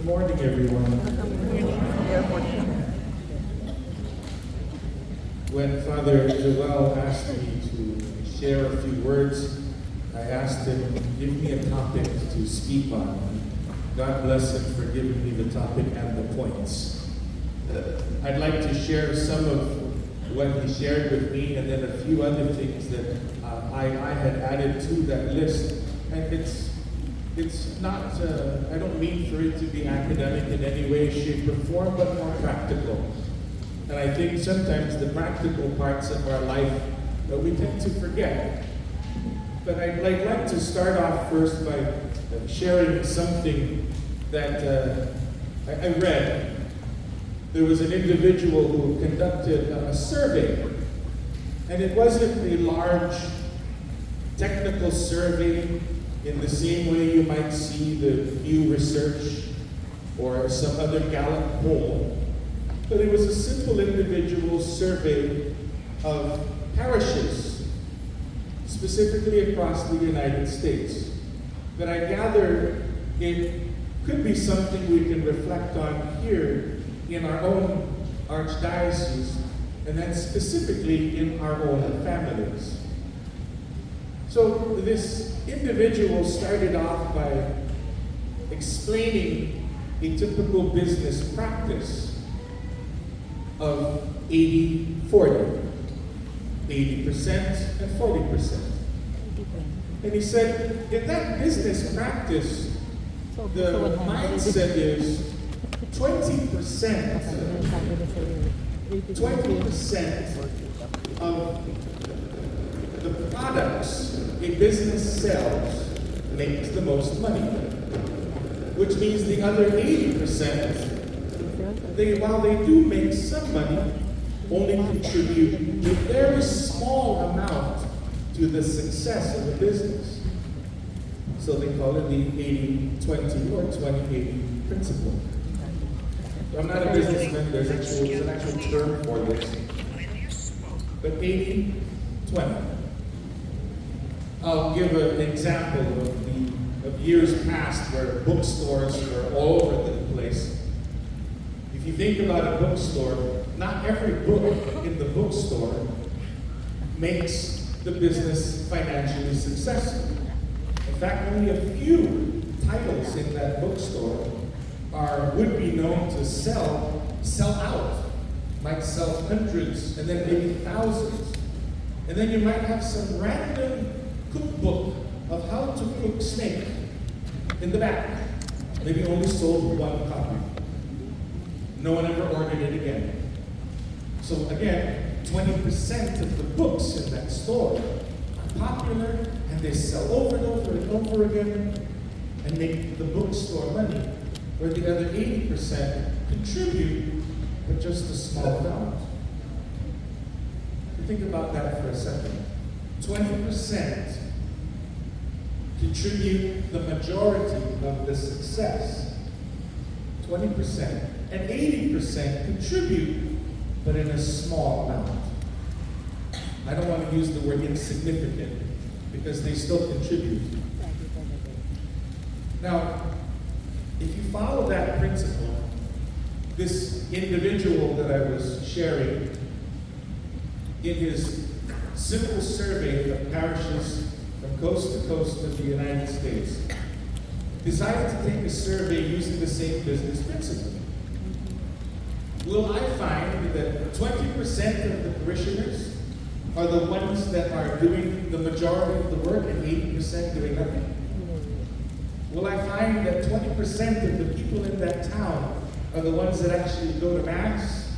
Good morning, everyone. When Father Joel asked me to share a few words, I asked him, give me a topic to speak on. God bless him for giving me the topic and the points. I'd like to share some of what he shared with me and then a few other things that I had added to that list. And it's not, I don't mean for it to be academic in any way, shape, or form, but more practical. And I think sometimes the practical parts of our life we tend to forget. But I'd like to start off first by sharing something that I read. There was an individual who conducted a survey, and it wasn't a large technical survey in the same way you might see the Pew Research or some other Gallup poll, but it was a simple individual survey of parishes, specifically across the United States. But I gather it could be something we can reflect on here in our own archdiocese, and then specifically in our own families. So this individual started off by explaining a typical business practice of 80-40, 80% and 40%. And he said, in that business practice, the mindset is 20% of the products a business sells makes the most money, which means the other 80%, while they do make some money, only contribute a very small amount to the success of the business. So they call it the 80-20 or 20-80 principle. So I'm not a businessman, there's an actual term for this. But 80-20. I'll give an example of years past where bookstores were all over the place. If you think about a bookstore, not every book in the bookstore makes the business financially successful. In fact, only a few titles in that bookstore would be known to sell out. Might sell hundreds and then maybe thousands. And then you might have some random cookbook of how to cook snake in the back. Maybe only sold one copy. No one ever ordered it again. So again, 20% of the books in that store are popular and they sell over and over and over again and make the bookstore money, where the other 80% contribute, but just a small amount. Think about that for a second. 20% contribute the majority of the success. 20%. And 80% contribute, but in a small amount. I don't want to use the word insignificant, because they still contribute. Now, if you follow that principle, this individual that I was sharing, in his simple survey of parishes from coast to coast of the United States, decided to take a survey using the same business principle. Will I find that 20% of the parishioners are the ones that are doing the majority of the work and 80% doing nothing? Will I find that 20% of the people in that town are the ones that actually go to Mass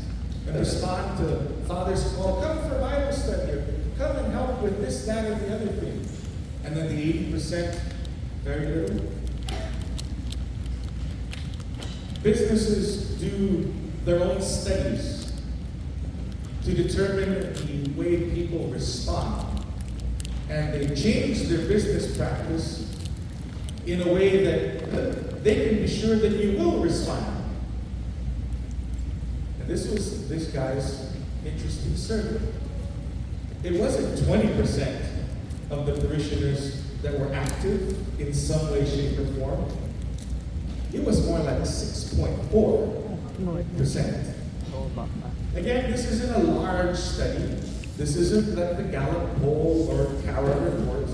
and respond to Father's call, come for Bible study, or come and help with this, that, or the other thing? And then the 80%, very little. Businesses do their own studies to determine the way people respond. And they change their business practice in a way that they can be sure that you will respond. And this was this guy's interesting survey. It wasn't 20% of the parishioners that were active in some way, shape, or form. it was more like 6.4%. Again, this isn't a large study. This isn't like the Gallup poll or Cara report.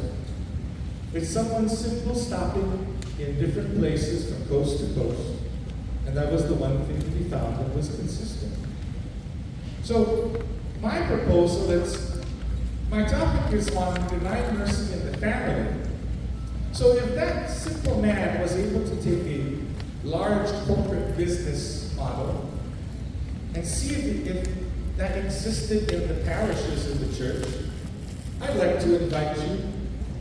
It's someone simple stopping in different places from coast to coast. And that was the one thing that we found that was consistent. So my proposal is, my topic is on divine mercy in the family. So if that simple man was able to take a large corporate business model and see if that existed in the parishes of the church, I'd like to invite you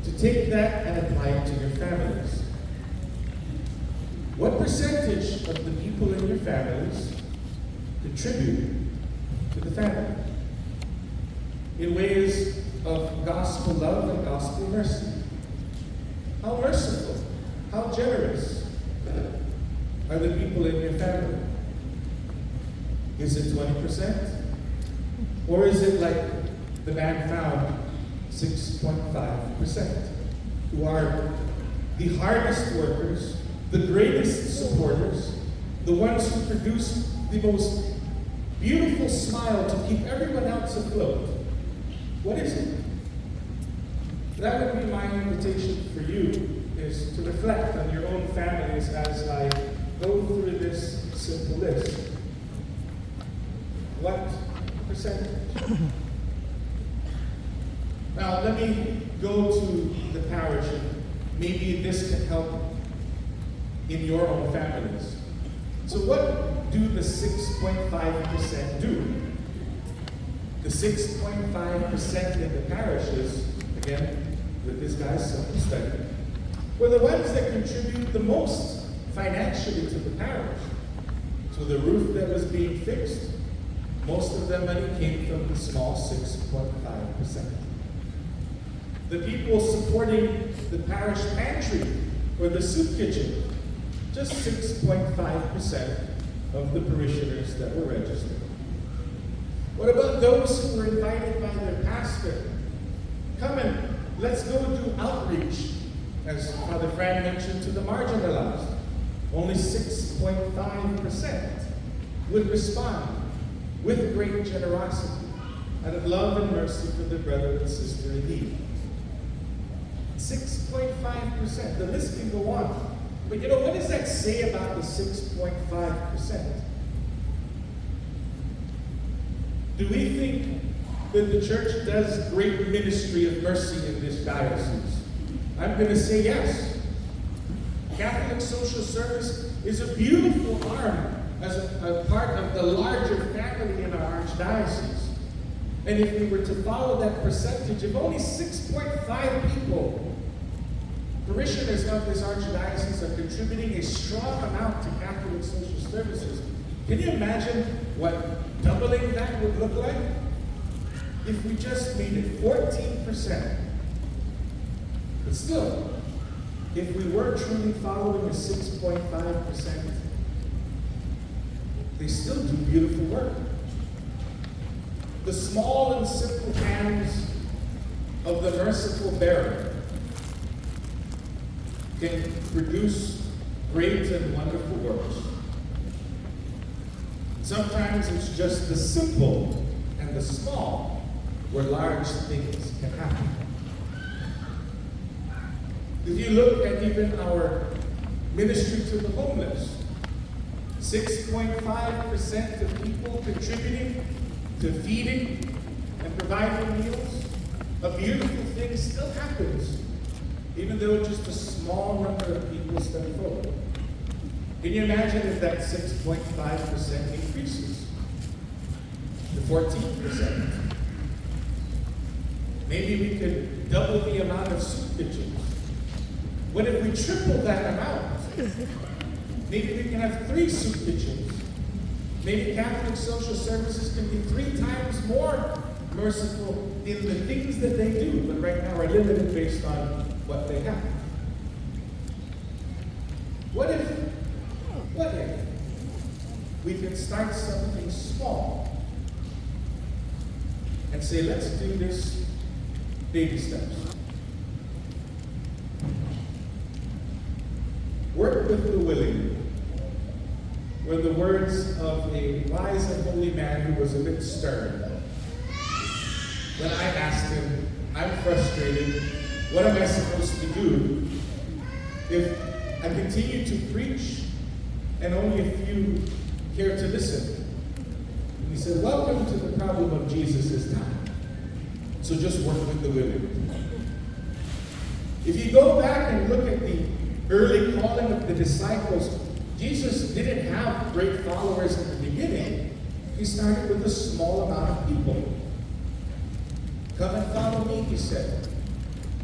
to take that and apply it to your families. What percentage of the people in your families contribute to the family in ways of gospel love and gospel mercy? How merciful, how generous are the people in your family? Is it 20%? Or is it like the man found, 6.5%, who are the hardest workers, the greatest supporters, the ones who produce the most beautiful smile to keep everyone else afloat? What is it? That would be my invitation for you, is to reflect on your own families as I go through this simple list. What percentage? Now, let me go to the parish, and maybe this can help in your own families. So what do the 6.5% do? The 6.5% in the parishes, again, with this guy's simple study, were the ones that contribute the most financially to the parish. So the roof that was being fixed, most of the money came from the small 6.5%. The people supporting the parish pantry or the soup kitchen, just 6.5% of the parishioners that were registered. What about those who were invited by their pastor? Come and let's go do outreach, as Father Fran mentioned, to the marginalized. Only 6.5% would respond with great generosity, out of love and mercy for their brother and sister in need. 6.5%, the list can go on. But you know, what does that say about the 6.5%? Do we think that the church does great ministry of mercy in this diocese? I'm going to say yes. Catholic social service is a beautiful arm as a part of the larger family in our archdiocese. And if we were to follow that percentage, if only 6.5 people, parishioners of this archdiocese, are contributing a strong amount to Catholic social services, can you imagine what doubling that would look like? If we just made it 14%. But still, if we were truly following the 6.5%, they still do beautiful work. The small and simple hands of the merciful bearer can produce great and wonderful works. Sometimes it's just the simple and the small where large things can happen. If you look at even our ministry to the homeless, 6.5% of people contributing to feeding and providing meals, a beautiful thing still happens, even though just a small number of people step forward. Can you imagine if that 6.5% increases to 14%? Maybe we could double the amount of soup kitchens. What if we triple that amount? Maybe we can have 3 soup kitchens. Maybe Catholic social services can be 3 times more merciful in the things that they do, but right now are limited based on what they have. What if we can start something small and say, let's do this baby steps. Work with the willing. were the words of a wise and holy man who was a bit stern. When I asked him, I'm frustrated, what am I supposed to do if I continue to preach and only a few care to listen? And he said, welcome to the problem of Jesus' time. So just work with the women. If you go back and look at the early calling of the disciples, Jesus didn't have great followers in the beginning. He started with a small amount of people. Come and follow me, he said.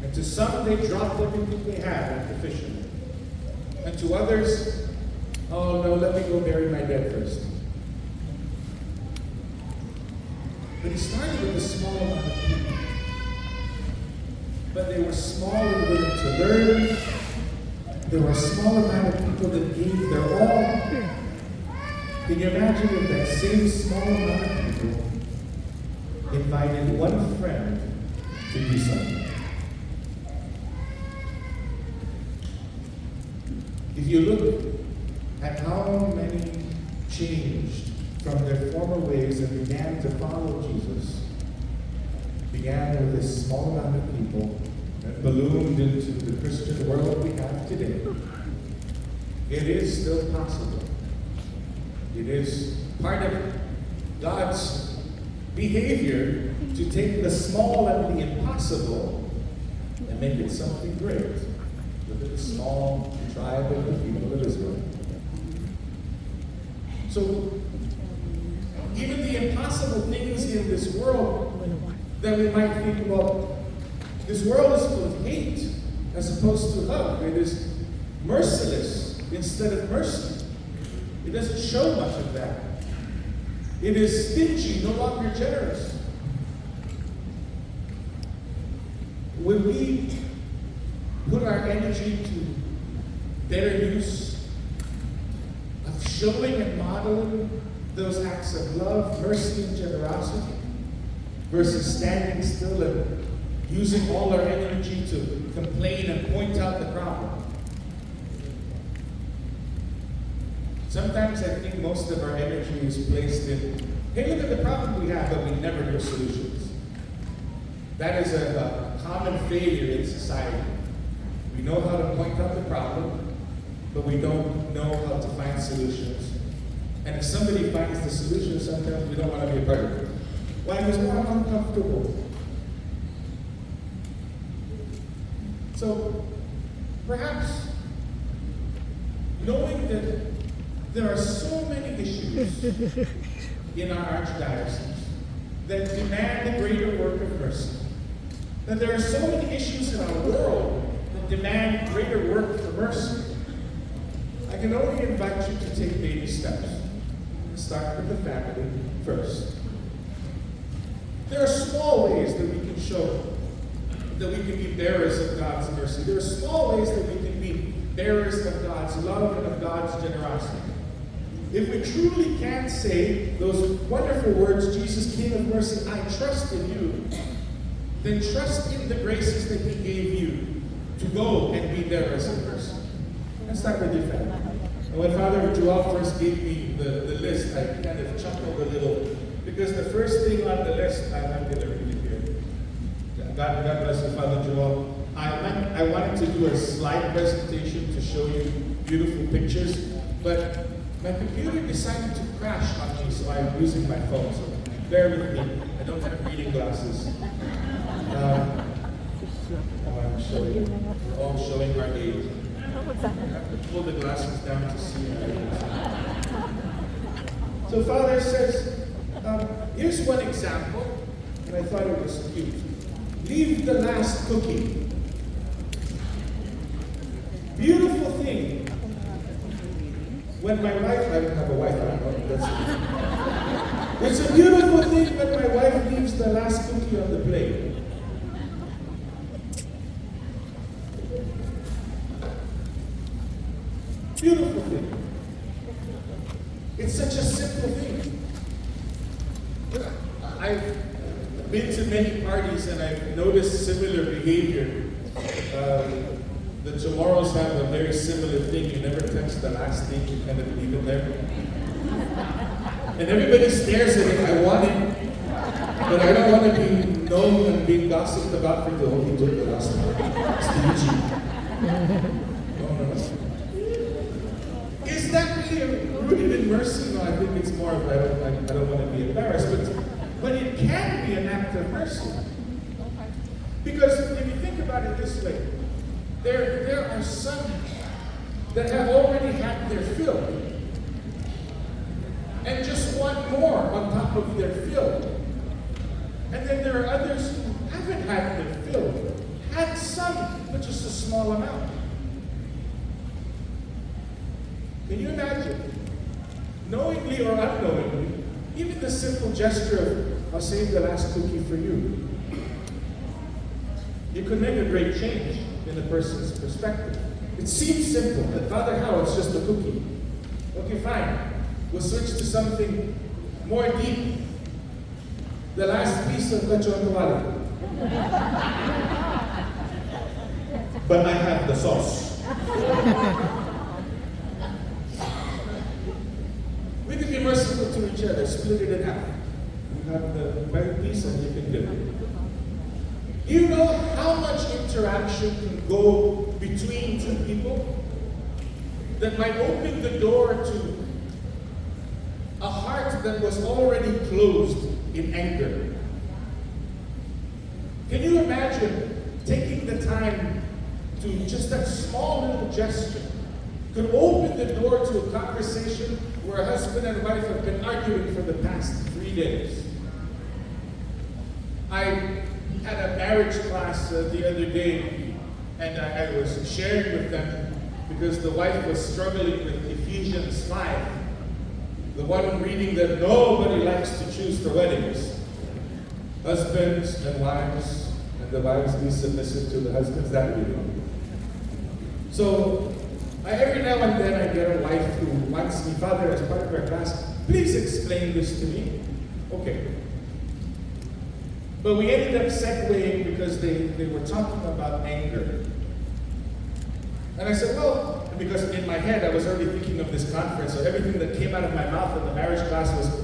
And to some, they dropped everything they had, like the fishermen. And to others, oh no, let me go bury my dead first. But he started with a small amount of people. But they were small and willing to learn. There were a small amount of people that gave their all. Can you imagine if that same small amount of people invited one friend to do something? If you look at how many changed from their former ways and began to follow Jesus, began with this small amount of people and ballooned into the Christian world we have today, it is still possible. It is part of God's behavior to take the small and the impossible and make it something great. Look at the small tribe of the people of Israel. So, even the impossible things in this world that we might think, well, this world is full of hate as opposed to love. It is merciless instead of mercy. It doesn't show much of that. It is stingy, no longer generous. When we put our energy to better use of showing and modeling those acts of love, mercy, and generosity, versus standing still and using all our energy to complain and point out the problem. Sometimes I think most of our energy is placed in, hey, look at the problem we have, but we never hear solutions. That is a common failure in society. We know how to point out the problem, but we don't know how to find solutions. And if somebody finds the solution, sometimes we don't want to be a part of it. Why? Because we're uncomfortable. So, perhaps, knowing that there are so many issues in our archdiocese that demand a greater work of mercy, that there are so many issues in our world that demand greater work for mercy, I can only invite you to take baby steps. Start with the family first. There are small ways that we can show that we can be bearers of God's mercy. There are small ways that we can be bearers of God's love and of God's generosity. If we truly can't say those wonderful words, Jesus, King of mercy, I trust in you, then trust in the graces that he gave you to go and be bearers of mercy. Let's start with your family. And when Father Joel first gave me the list, I kind of chuckled a little, because the first thing on the list, I'm going to read it here. God bless you, Father Joel. I wanted to do a slide presentation to show you beautiful pictures, but my computer decided to crash on me, so I'm using my phone. So bear with me. I don't have reading glasses. I'm showing. We're all showing our age. I have to pull the glasses down to see our age. So Father says, here's one example, and I thought it was cute. Leave the last cookie. Beautiful thing. When my wife, I don't have a wife, I don't know. It's a beautiful thing when my wife leaves the last cookie on the plate. Beautiful thing. It's such a simple thing. I've been to many parties and I've noticed similar behavior. The Chamorros have a very similar thing. You never touch the last thing, you kind of leave it there. And everybody stares at it. I want it, but I don't want to be known and being gossiped about for the whole took the last one. Stingy. No. Is that really rooted in mercy? No, I think it's more of I don't want to be embarrassed, but it can be an act of mercy. Because if you think about it this way, there are some that have already had their fill and just want more on top of their fill. And then there are others who haven't had their fill, had some, but just a small amount. Can you imagine, knowingly or unknowingly, even the simple gesture of, I'll save the last cookie for you, you could make a great change in a person's perspective. It seems simple, but Father, how? It's just a cookie. Okay, fine. We'll switch to something more deep. The last piece of lechon kawali. But I have the sauce. We can be merciful to each other, split it in half. You have the bite piece and you can dip it. You know how much interaction can go between two people that might open the door to a heart that was already closed in anger. Can you imagine taking the time to just that small little gesture could open the door to a conversation where a husband and wife have been arguing for the past 3 days? I had a marriage class the other day, and I was sharing with them because the wife was struggling with Ephesians 5, the one reading that nobody likes to choose for weddings. Husbands and wives, and the wives be submissive to the husbands, that reading. So, every now and then I get a wife who wants me, Father, as part of our class, please explain this to me. Okay. But we ended up segueing because they were talking about anger. And I said, well, because in my head I was already thinking of this conference, so everything that came out of my mouth in the marriage class was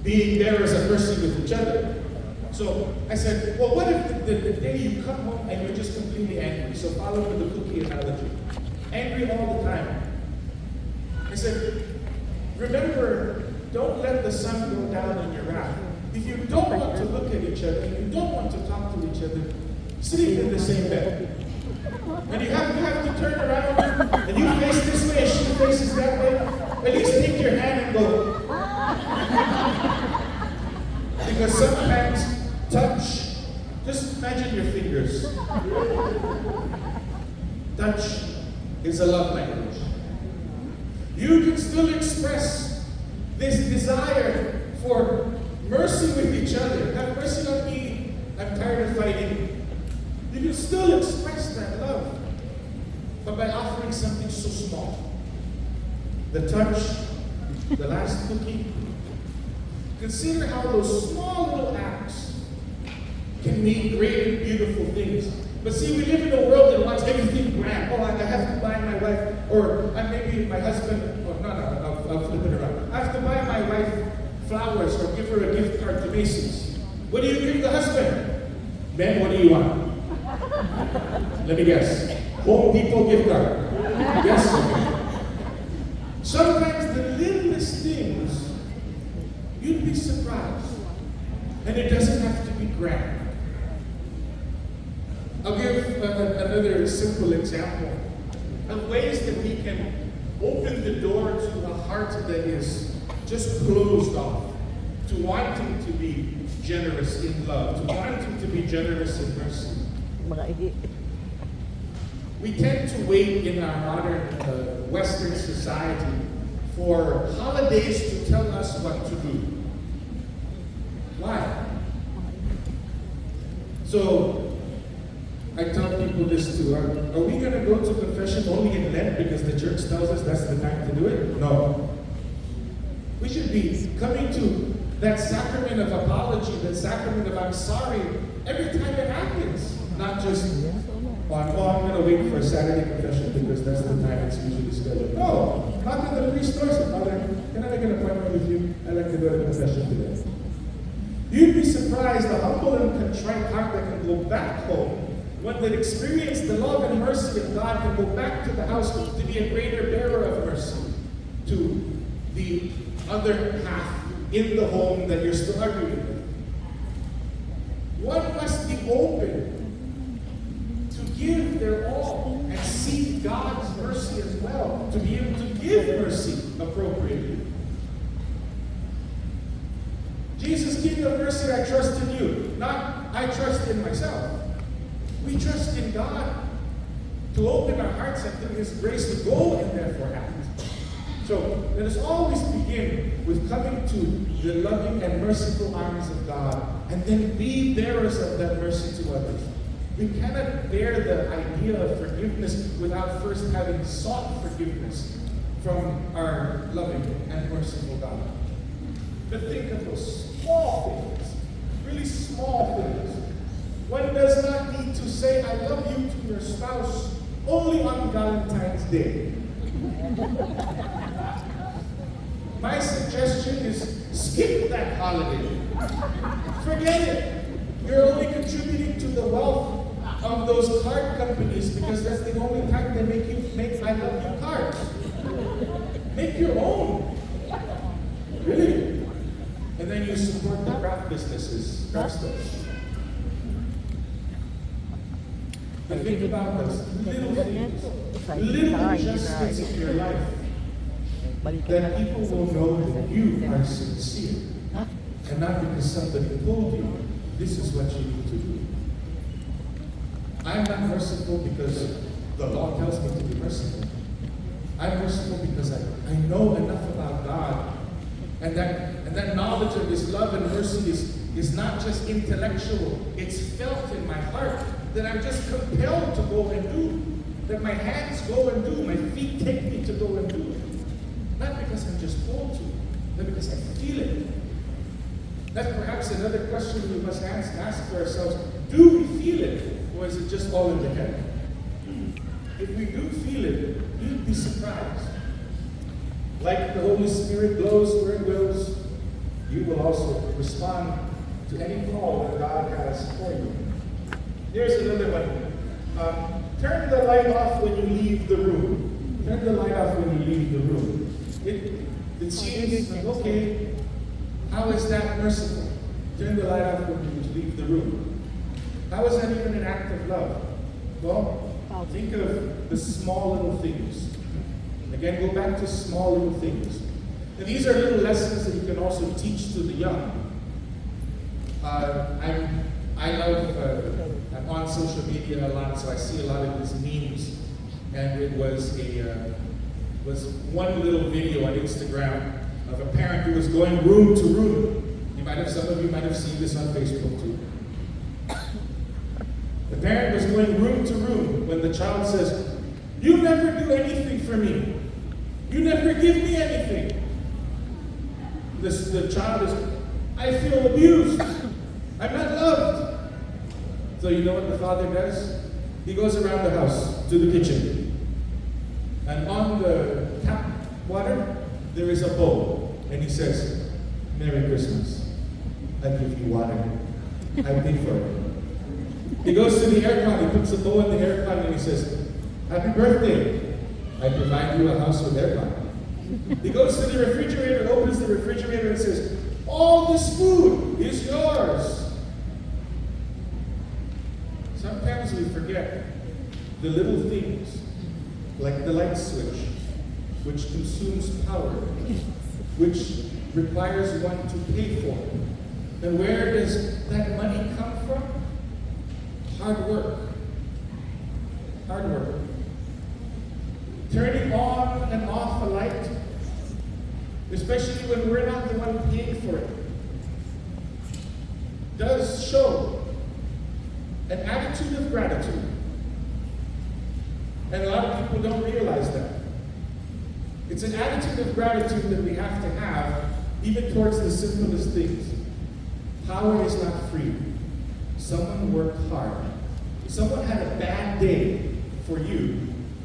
being bearers of mercy with each other. So I said, well, what if the day you come home and you're just completely angry? So follow with the cookie analogy. Angry all the time. I said, remember, don't let the sun go down in your wrath. If you don't want to look at each other, and you don't want to talk to each other, sleep in the same bed. And you have to turn around, and you face this way, and she faces that way. At least take your hand and go. Because sometimes touch, just imagine your fingers. Touch is a love language. You can still express this desire for mercy with each other. Have mercy on me. I'm tired of fighting. You can still express that love, but by offering something so small. The touch, the last cookie. Consider how those small little acts can mean great and beautiful things. But see, we live in a world that wants everything grand. Oh, I have to buy my wife, or maybe my husband, I'll flip it around. I have to buy my wife flowers or give her a gift card to Macy's. What do you give the husband? Ben, what do you want? Let me guess. Home Depot gift card. Yes? Okay. Sometimes the littlest things, you'd be surprised. And it doesn't have to be grand. I'll give another simple example of ways that we can open the door to a heart that is just closed off, to wanting to be generous in love, to wanting to be generous in mercy. We tend to wait in our modern Western society for holidays to tell us what to do. Why? So, I tell people this too. Are we going to go to confession only in Lent because the church tells us that's the time to do it? No. We should be coming to that sacrament of apology, that sacrament of I'm sorry, every time it happens. Not just, I'm going to wait for a Saturday confession because that's the time it's usually scheduled. No. Knock on the priest's door. Say, Father, can I make an appointment with you? I'd like to go go to confession today. You'd be surprised the humble and contrite heart that can go back home. One that experienced the love and mercy of God can go back to the house to be a greater bearer of mercy to the other half in the home that you're still arguing with. One must be open to give their all and seek God's mercy as well, to be able to give mercy appropriately. Jesus, King of mercy, I trust in you, not I trust in myself. We trust in God to open our hearts and through His grace to go and therefore act. So let us always begin with coming to the loving and merciful arms of God and then be bearers of that mercy to others. We cannot bear the idea of forgiveness without first having sought forgiveness from our loving and merciful God. But think of those small things, really small things. One does not need to say, I love you to your spouse only on Valentine's Day. My suggestion is skip that holiday. Forget it. You're only contributing to the wealth of those card companies because that's the only time they make I love you cards. Make your own. Really. And then you support the craft businesses, craft stores. But think about those little things, little adjustments in your life that people will know that you are sincere. And not because somebody told you, this is what you need to do. I'm not merciful because the law tells me to be merciful. I'm merciful because I know enough about God. And that knowledge of His love and mercy is not just intellectual, it's felt in my heart. That I'm just compelled to go and do. That my hands go and do, my feet take me to go and do. Not because I'm just told to, but because I feel it. That's perhaps another question we must ask for ourselves. Do we feel it, or is it just all in the head? If we do feel it, you'd be surprised. Like the Holy Spirit blows where it wills, you will also respond to any call that God has for you. Here's another one. Turn the light off when you leave the room. Turn the light off when you leave the room. It seems, okay, how is that merciful? Turn the light off when you leave the room. How is that even an act of love? Well, think of the small little things. Again, go back to small little things. And these are little lessons that you can also teach to the young. I'm on social media a lot, so I see a lot of these memes. And it was one little video on Instagram of a parent who was going room to room. Some of you might have seen this on Facebook too. The parent was going room to room when the child says, "You never do anything for me. You never give me anything." The child is, "I feel abused. I'm not loved." So you know what the father does? He goes around the house to the kitchen. And on the tap water, there is a bowl. And he says, "Merry Christmas. I give you water. I pay for it." He goes to the aircon, he puts the bowl in the aircon and he says, "Happy birthday. I provide you a house with aircon." He goes to the refrigerator, opens the refrigerator and says, "All this food is yours." Sometimes we forget the little things, like the light switch, which consumes power, which requires one to pay for. And where does that money come from? Hard work. Hard work. Turning on and off a light, especially when we're not the one paying for it, does show an attitude of gratitude. And a lot of people don't realize that. It's an attitude of gratitude that we have to have, even towards the simplest things. Power is not free. Someone worked hard. Someone had a bad day for you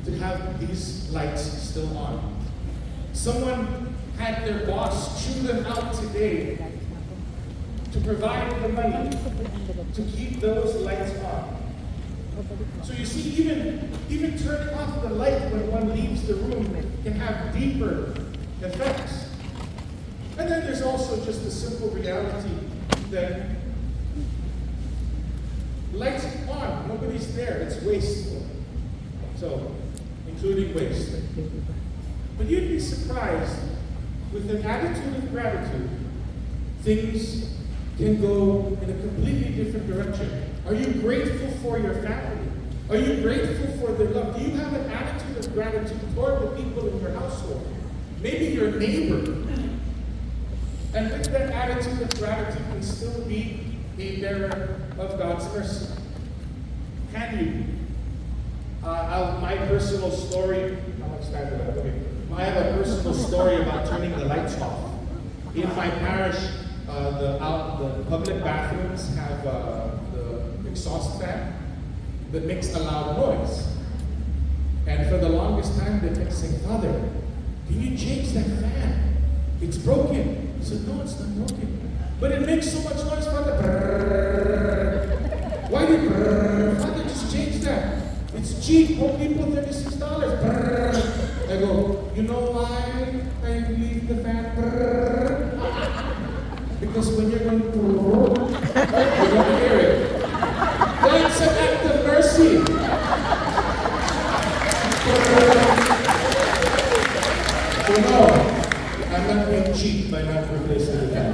to have these lights still on. Someone had their boss chew them out today to provide the money to keep those lights on. So you see, even turning off the light when one leaves the room can have deeper effects. And then there's also just the simple reality that lights on, nobody's there, it's wasteful. So, including waste. But you'd be surprised, with an attitude of gratitude, things can go in a completely different direction. Are you grateful for your family? Are you grateful for their love? Do you have an attitude of gratitude toward the people in your household? Maybe your neighbor. And with that attitude of gratitude can still be a bearer of God's mercy. Can you? My personal story, how much time do I have? Okay. I have a personal story about turning the lights off. In my parish, the public bathrooms have the exhaust fan that makes a loud noise. And for the longest time, they kept saying, "Father, can you change that fan? It's broken." I said, "No, it's not broken. But it makes so much noise, Father." Brrr. Why did brrr? Father, just change that. It's cheap, Home Depot, $36. Brrr. I go, "You know why I leave the fan?" Brrr. Because when you're going to you're going to hear it. That's an act of mercy. So no, I'm not being cheap by not replacing the fan.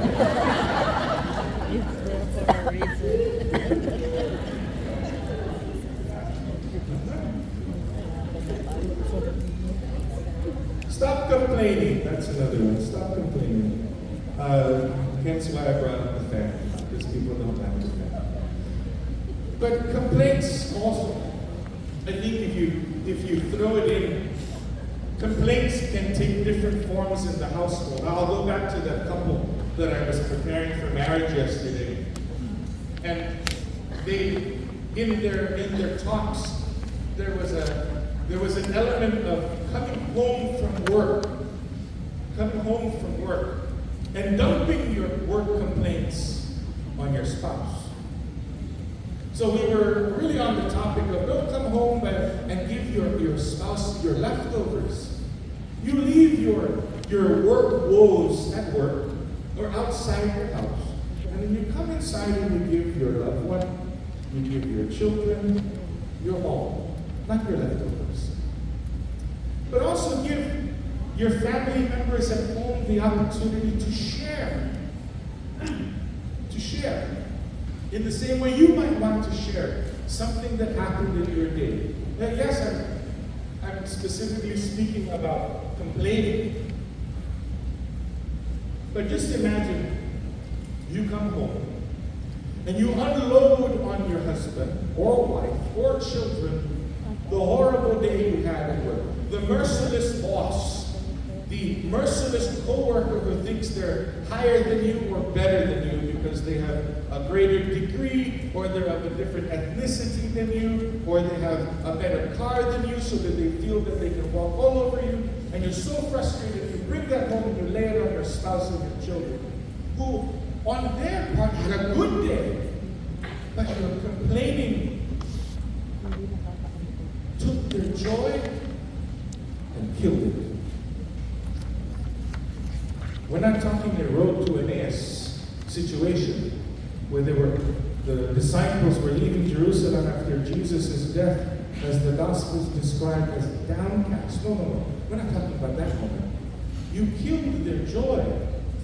Stop complaining. That's another one. Stop complaining. Hence why I brought up the fan, because people don't like the fan. But complaints also, I think if you throw it in, complaints can take different forms in the household. I'll go back to that couple that I was preparing for marriage yesterday. And they, in their talks, there was an element of coming home from work, and dumping your work complaints on your spouse. So we were really on the topic of don't come home and give your spouse your leftovers. You leave your work woes at work or outside your house. And then you come inside and you give your loved one, you give your children, your home, not your leftovers. But also give your family members at home the opportunity to share. To share. In the same way you might want to share something that happened in your day. Now, yes, I'm specifically speaking about complaining. But just imagine you come home and you unload on your husband or wife or children the horrible day you had at work. The merciless boss, the merciless co-worker who thinks they're higher than you or better than you because they have a greater degree, or they're of a different ethnicity than you, or they have a better car than you so that they feel that they can walk all over you, and you're so frustrated, you bring that home and you lay it on your spouse and your children, who on their part had a good day, but you're complaining, took their joy and killed it. We're not talking a road to Emmaus situation where the disciples were leaving Jerusalem after Jesus' death, as the Gospels describe as downcast. No. We're not talking about that moment. You killed their joy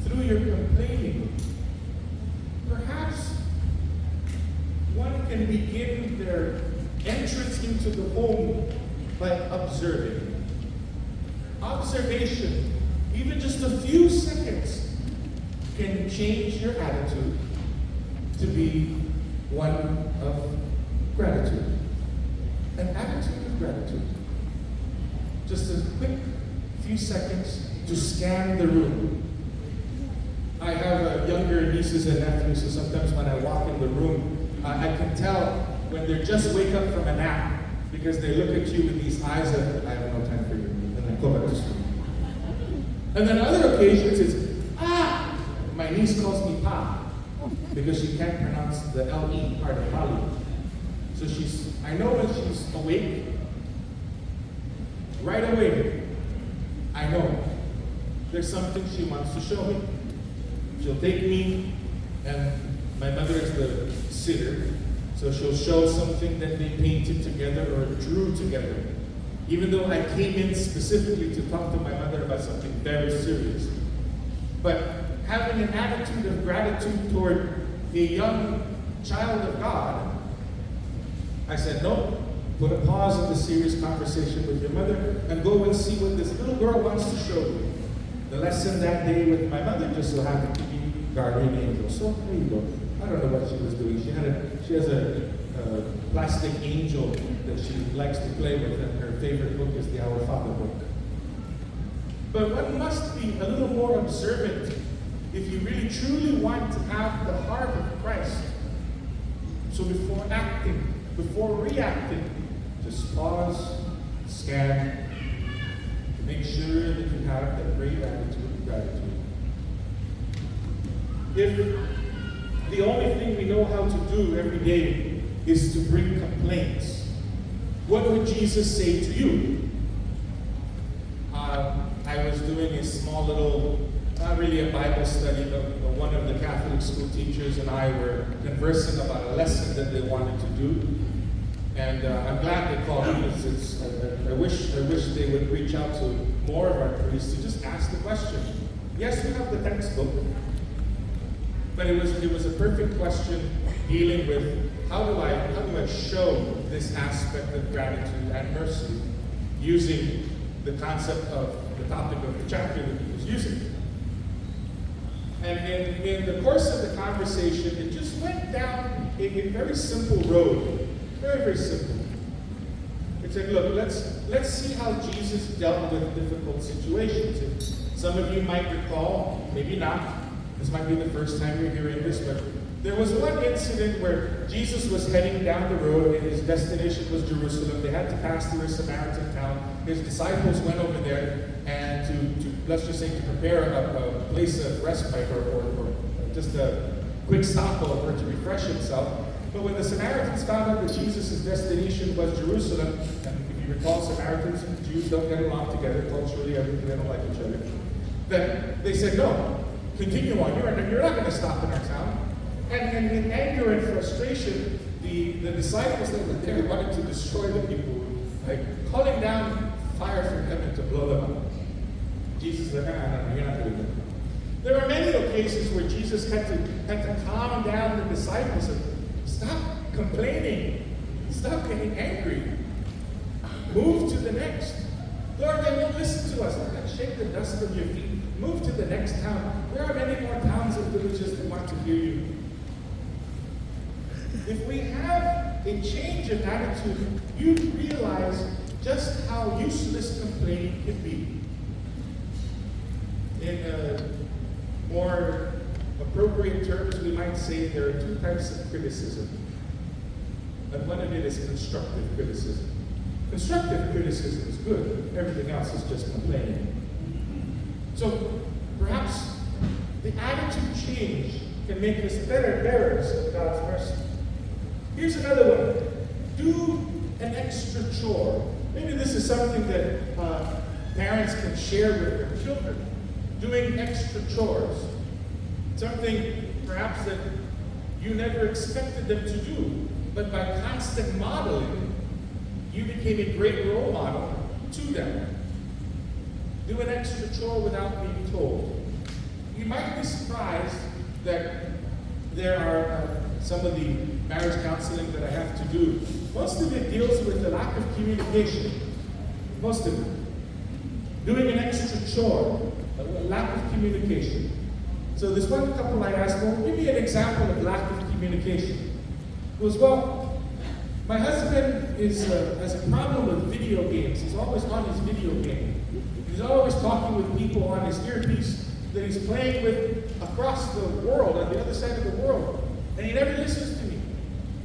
through your complaining. Perhaps one can begin their entrance into the home by observing. Observation, even just a few seconds, can change your attitude to be one of gratitude. An attitude of gratitude. Just a quick few seconds to scan the room. I have younger nieces and nephews, so sometimes when I walk in the room, I can tell when they just wake up from a nap because they look at you with these eyes of, "I have no time for you," and then go back to sleep. And then other occasions it's, ah! My niece calls me Pa because she can't pronounce the L-E part of Mali. So I know when she's awake, right away, I know there's something she wants to show me. She'll take me, and my mother is the sitter, so she'll show something that they painted together or drew together. Even though I came in specifically to talk to my mother about something very serious. But having an attitude of gratitude toward a young child of God, I said, no, put a pause in the serious conversation with your mother and go and see what this little girl wants to show you. The lesson that day with my mother just so happened to be guardian angel. So there you go. I don't know what she was doing. She has a plastic angel that she likes to play with, and her favorite book is the Our Father book. But one must be a little more observant if you really truly want to have the heart of Christ. So before acting, before reacting, just pause, scan, to make sure that you have that great attitude of gratitude. If the only thing we know how to do every day is to bring complaints, what would Jesus say to you? I was doing a small little, not really a Bible study, but one of the Catholic school teachers and I were conversing about a lesson that they wanted to do. And I'm glad they called me because I wish they would reach out to more of our priests to just ask the question. Yes, we have the textbook, but it was a perfect question dealing with how do I show this aspect of gratitude and mercy using the concept of the topic of the chapter that he was using. And in the course of the conversation, it just went down a very simple road. Very, very simple. It's like, look, let's see how Jesus dealt with difficult situations. And some of you might recall, maybe not, this might be the first time you're hearing this, but there was one incident where Jesus was heading down the road and his destination was Jerusalem. They had to pass through a Samaritan town. His disciples went over there and to let's just say, to prepare a place of respite or just a quick stopover to refresh himself. But when the Samaritans found out that Jesus' destination was Jerusalem, and if you recall, Samaritans and Jews don't get along together culturally, everything, they don't like each other, then they said, no, continue on, you're not going to stop in our town. And in anger and frustration, the disciples that were there wanted to destroy the people, like calling down fire from heaven to blow them up. Jesus said, no, you're not doing that. There are many occasions where Jesus had to calm down the disciples and stop complaining, stop getting angry, move to the next. Lord, they won't listen to us. Shake the dust from your feet. Move to the next town. There are many more towns and villages that want to hear you. If we have a change of attitude, you realize just how useless complaining can be. In more appropriate terms, we might say there are two types of criticism. And one of it is constructive criticism. Constructive criticism is good. Everything else is just complaining. So perhaps the attitude change can make us better bearers of God's mercy. Here's another one. Do an extra chore. Maybe this is something that parents can share with their children. Doing extra chores. Something perhaps that you never expected them to do, but by constant modeling, you became a great role model to them. Do an extra chore without being told. You might be surprised that there are some of the marriage counseling that I have to do. Most of it deals with the lack of communication. Most of it. Doing an extra chore, a lack of communication. So this one couple I asked, well, give me an example of lack of communication. It was, well, my husband has a problem with video games. He's always on his video game. He's always talking with people on his earpiece that he's playing with across the world, on the other side of the world. And he never listens to me.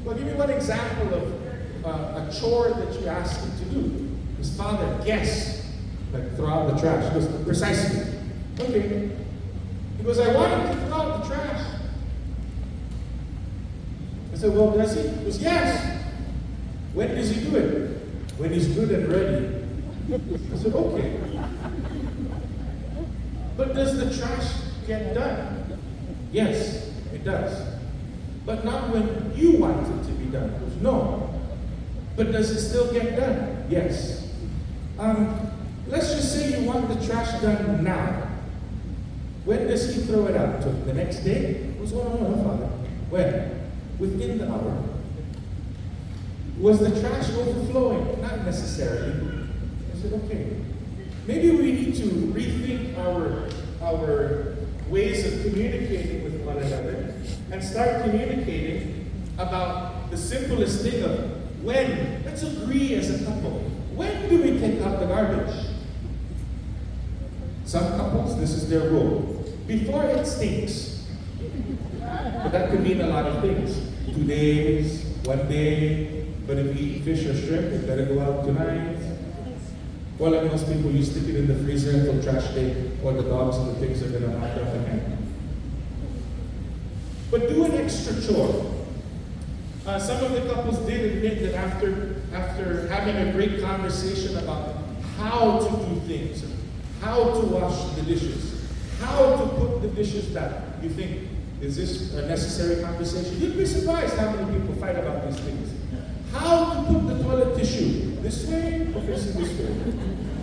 Well, give me one example of a chore that you asked him to do. His father, guess, like throw out the trash. He goes, precisely. Okay. He goes, I want him to throw out the trash. I said, well, does he? He goes, yes. When does he do it? When he's good and ready. I said, okay. But does the trash get done? Yes, it does. But not when you want it to be done. He goes, no. But does it still get done? Yes. Let's just say you want the trash done now. When does he throw it out? The next day? It was, oh, no, Father. When? Within the hour. Was the trash overflowing? Not necessarily. I said, okay. Maybe we need to rethink our ways of communicating with one another and start communicating about the simplest thing of when. Let's agree as a couple. When do we take out the garbage? Some couples, this is their rule. Before it stinks. But that could mean a lot of things. 2 days, 1 day, but if we eat fish or shrimp, it better go out tonight. Or like most people, you stick it in the freezer until trash day, or the dogs and the pigs are going to knock it off again. But do an extra chore. Some of the couples did admit that after having a great conversation about how to do things, how to wash the dishes, how to put the dishes back, you think, is this a necessary conversation? You'd be surprised how many people fight about these things. How to put the toilet tissue, this way or facing this way?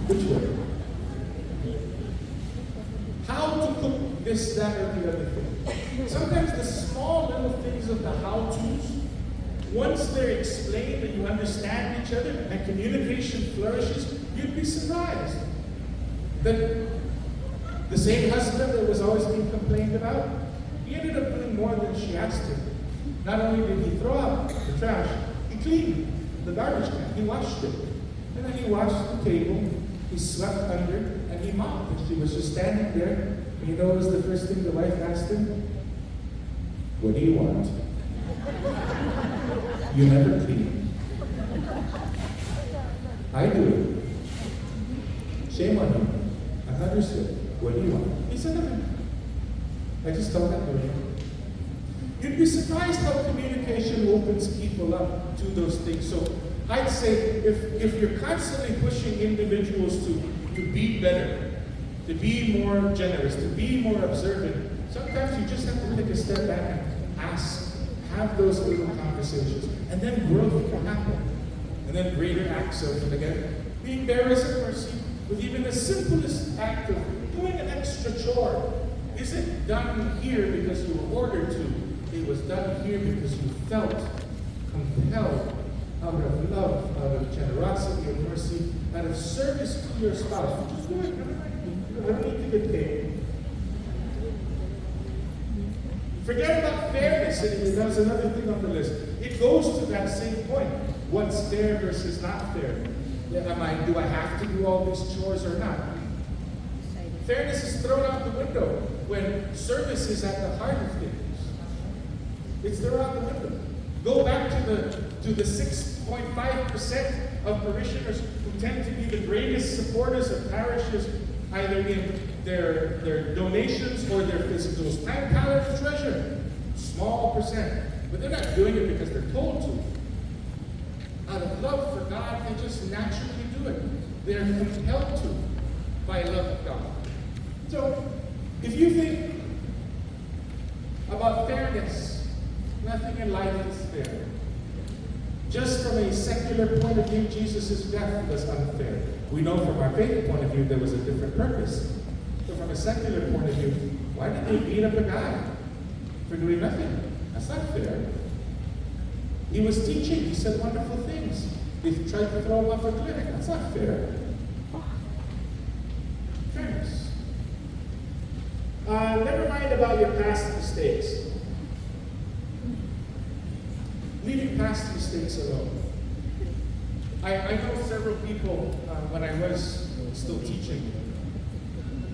Which way? How to cook this, that, or the other thing. Sometimes the small little things of the how-tos, once they're explained and you understand each other and communication flourishes, you'd be surprised that the same husband that was always being complained about, he ended up doing more than she asked him. Not only did he throw out the trash, he cleaned the garbage can, he washed it. And then he washed the table, he swept under, and he mopped. And she was just standing there, and you know what was the first thing the wife asked him? What do you want? You never clean. I do it. Shame on you. I understood. What do you want? He said nothing. I just told that to him. You'd be surprised how communication opens people up to those things. So I'd say if you're constantly pushing individuals to be better, to be more generous, to be more observant, sometimes you just have to take a step back and ask, have those little conversations, and then growth will happen. And then greater acts of, again, being bearers of mercy with even the simplest act of doing an extra chore. Isn't done here because you were ordered to. It was done here because you felt compelled out of love, out of generosity and mercy, out of service to your spouse. Just do it. I don't need to get paid. Forget about fairness. That was another thing on the list. It goes to that same point. What's fair versus not fair? Do I have to do all these chores or not? Fairness is thrown out the window when service is at the heart of things. It's thrown out the window. Go back to the 6.5% of parishioners who tend to be the greatest supporters of parishes, either in their donations or their physicals. Time, talent, and treasure. Small percent. But they're not doing it because they're told to. Out of love for God, they just naturally do it. They're compelled to by love of God. So, if you think about fairness, nothing in life is fair. Just from a secular point of view, Jesus' death was unfair. We know from our faith point of view there was a different purpose. So from a secular point of view, why did they beat up a guy for doing nothing? That's not fair. He was teaching, he said wonderful things. They tried to throw him off a cliff. That's not fair. Fairness. Never mind about your past mistakes. Leaving past mistakes alone. I know several people, when I was still teaching,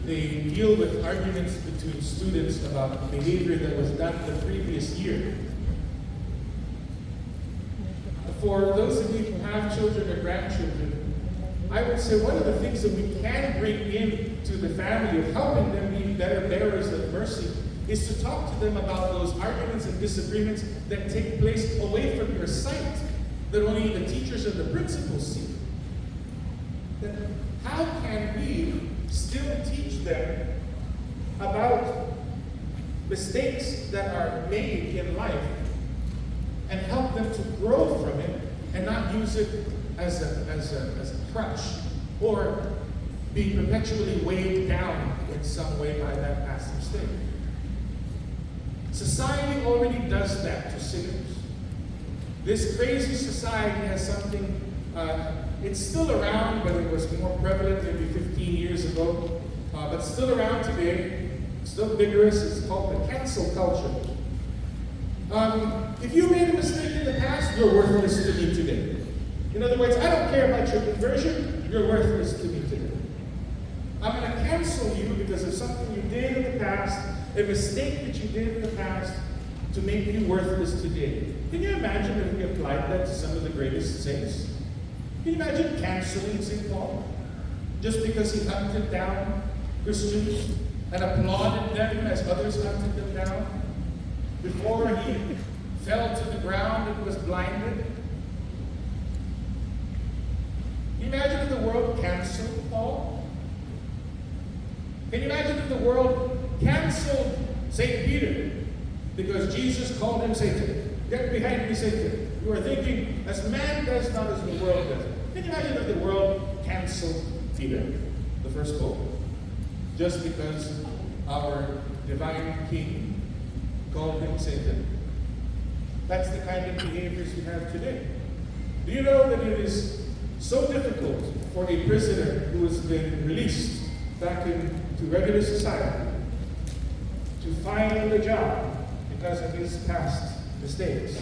they deal with arguments between students about behavior that was done the previous year. For those of you who have children or grandchildren, I would say one of the things that we can bring into the family of helping them be better bearers of mercy is to talk to them about those arguments and disagreements that take place away from your sight, that only the teachers and the principals see. That how can we still teach them about mistakes that are made in life and help them to grow from it and not use it as a crutch or be perpetually weighed down in some way by that past mistake? Society already does that to sinners. This crazy society has something, it's still around, but it was more prevalent maybe 15 years ago, but still around today, still vigorous. It's called the cancel culture. If you made a mistake in the past, you're worthless to me today. In other words, I don't care about your conversion, you're worthless to me today. I'm going to cancel you because of something you did in the past, a mistake that you did in the past, to make you worthless today. Can you imagine if we applied that to some of the greatest saints? Can you imagine canceling St. Paul just because he hunted down Christians and applauded them as others hunted them down before he fell to the ground and was blinded? Can you imagine if the world canceled Paul? Can you imagine if the world canceled St. Peter because Jesus called him Satan? Get behind me, Satan. You are thinking as man does, not as the world does. Can you imagine if the world canceled Peter, the first pope, just because our divine king called him Satan? That's the kind of behaviors we have today. Do you know that it is so difficult for a prisoner who has been released back into regular society to find a job because of his past mistakes?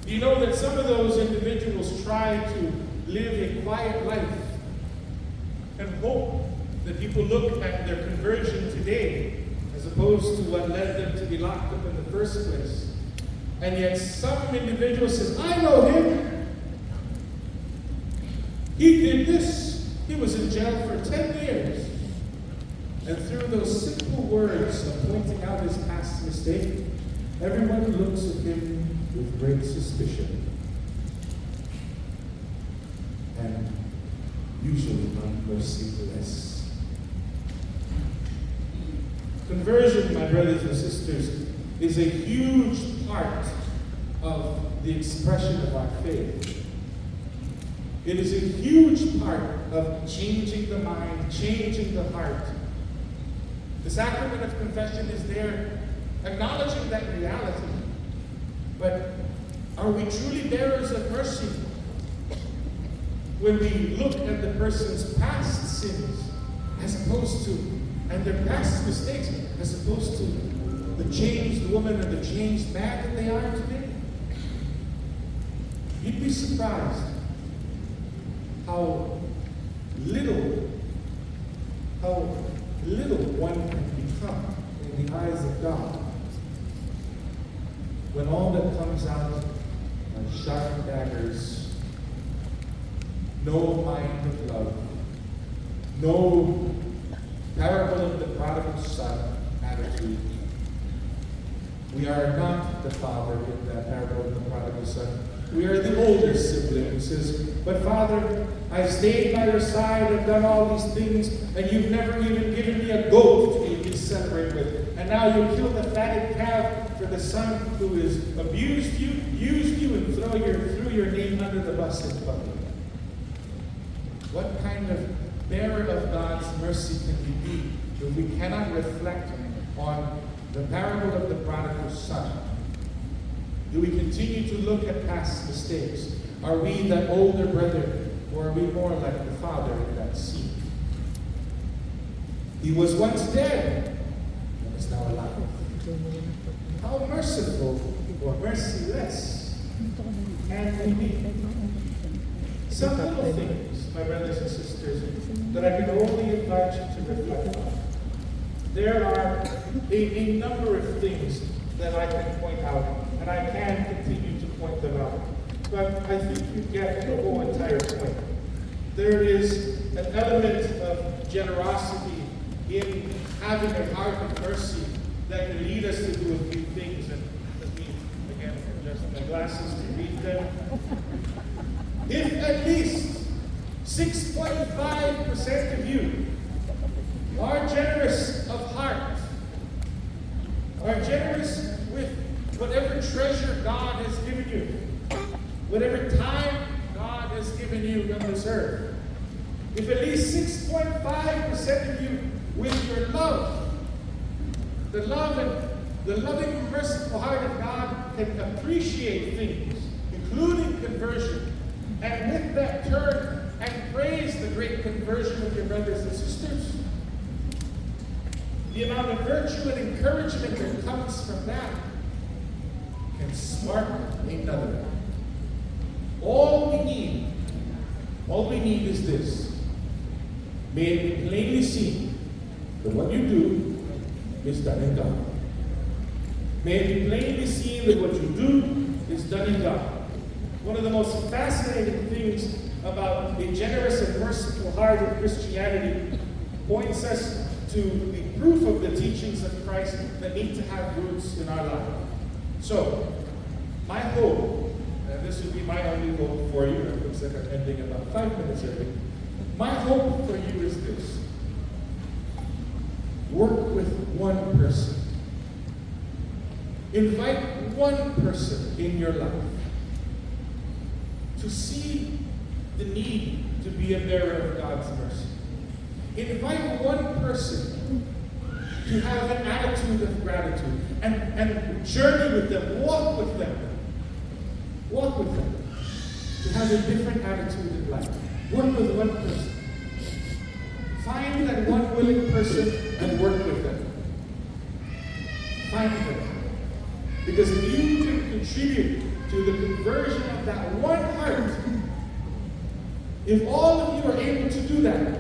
Do you know that some of those individuals try to live a quiet life and hope that people look at their conversion today as opposed to what led them to be locked up in the first place? And yet some individual says, I know him. He did this. He was in jail for 10 years. And through those simple words of pointing out his past mistake, everyone looks at him with great suspicion. And usually not merciless. Conversion, my brothers and sisters, is a huge part of the expression of our faith. It is a huge part of changing the mind, changing the heart. The sacrament of confession is there, acknowledging that reality. But are we truly bearers of mercy when we look at the person's past sins as opposed to, and their past mistakes, as opposed to the changed woman or the changed man that they are today? You'd be surprised how little one can become in the eyes of God when all that comes out are sharp daggers, no mind of love, no parable of the prodigal son attitude. We are not the father in that parable of the prodigal son. We are the older sibling who says, but Father, I've stayed by your side, I've done all these things, and you've never even given me a goat to celebrate with. And now you kill the fatted calf for the son who has abused you, used you, and threw your name under the bus in public. What kind of bearer of God's mercy can we be if we cannot reflect on the parable of the prodigal son? Do we continue to look at past mistakes? Are we that older brother, or are we more like the father in that scene? He was once dead, and is now alive. How merciful or merciless can we be? Some little things, my brothers and sisters, that I can only invite you to reflect on. There are a number of things that I can point out, and I can continue to point them out. But I think you get the whole entire point. There is an element of generosity in having a heart of mercy that can lead us to do a few things. And let me, again, adjust my glasses to read them. If at least 6.5% of you are generous of heart, are generous with whatever treasure God has given you, whatever time God has given you on this earth. If at least 6.5% of you, with your love, the love and the loving, merciful heart of God, can appreciate things, including conversion, and with that turn and praise the great conversion of your brothers and sisters, the amount of virtue and encouragement that comes from that can spark another. All we need is this. May it be plainly seen that what you do is done in God. May it be plainly seen that what you do is done in God. One of the most fascinating things about a generous and merciful heart in Christianity points us to the proof of the teachings of Christ that need to have roots in our life. So, my hope, and this would be my only hope for you, it looks like I'm ending about 5 minutes early. My hope for you is this. Work with one person. Invite one person in your life to see the need to be a bearer of God's mercy. Invite one person to have an attitude of gratitude and journey with them, walk with them. Walk with them. To have a different attitude in life. Work with one person. Find that one willing person and work with them. Find them. Because if you can contribute to the conversion of that one heart, if all of you are able to do that,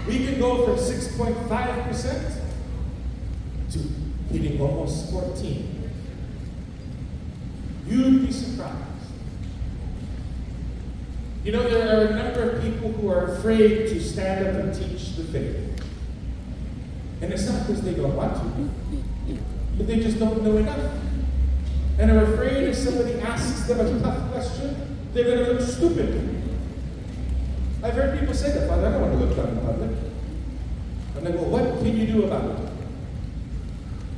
we can go from 6.5% to hitting almost 14%. You'd be surprised. You know, there are a number of people who are afraid to stand up and teach the faith. And it's not because they don't want to, but they just don't know enough. And are afraid if somebody asks them a tough question, they're going to look stupid. I've heard people say that, Father, I don't want to look dumb in public. I'm like, well, what can you do about it?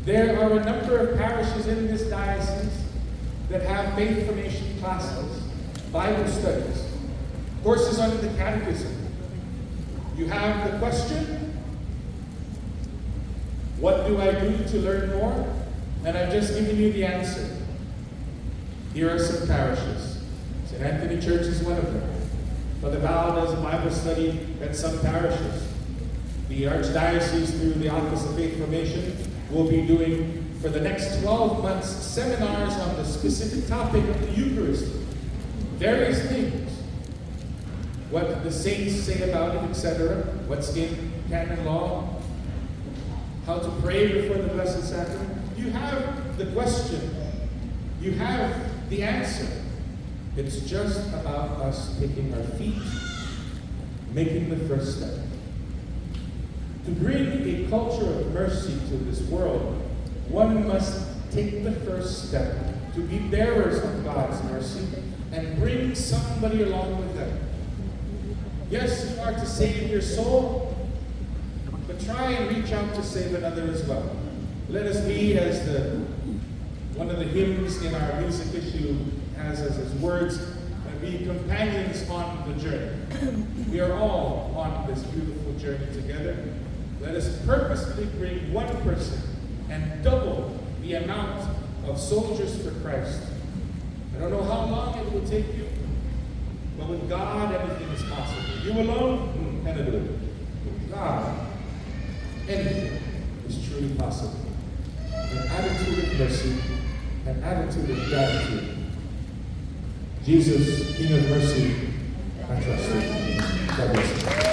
There are a number of parishes in this diocese that have faith formation classes, Bible studies, courses on the catechism. You have the question, what do I do to learn more? And I've just given you the answer. Here are some parishes. St. Anthony Church is one of them. Father Val does a Bible study at some parishes. The Archdiocese, through the Office of Faith Formation, will be doing, for the next 12 months, seminars on the specific topic of the Eucharist. Various things. What the saints say about it, etc. What's in canon law. How to pray before the Blessed Sacrament. You have the question. You have the answer. It's just about us taking our feet, making the first step. To bring a culture of mercy to this world, one must take the first step to be bearers of God's mercy and bring somebody along with them. Yes, you are to save your soul, but try and reach out to save another as well. Let us be, as one of the hymns in our music issue has as its words, be companions on the journey. We are all on this beautiful journey together. Let us purposefully bring one person and double the amount of soldiers for Christ. I don't know how long it will take you, but with God, everything is possible. You alone cannot do it. With God, anything is truly possible. An attitude of mercy, an attitude of gratitude. Jesus, King of mercy, I trust you. God bless you.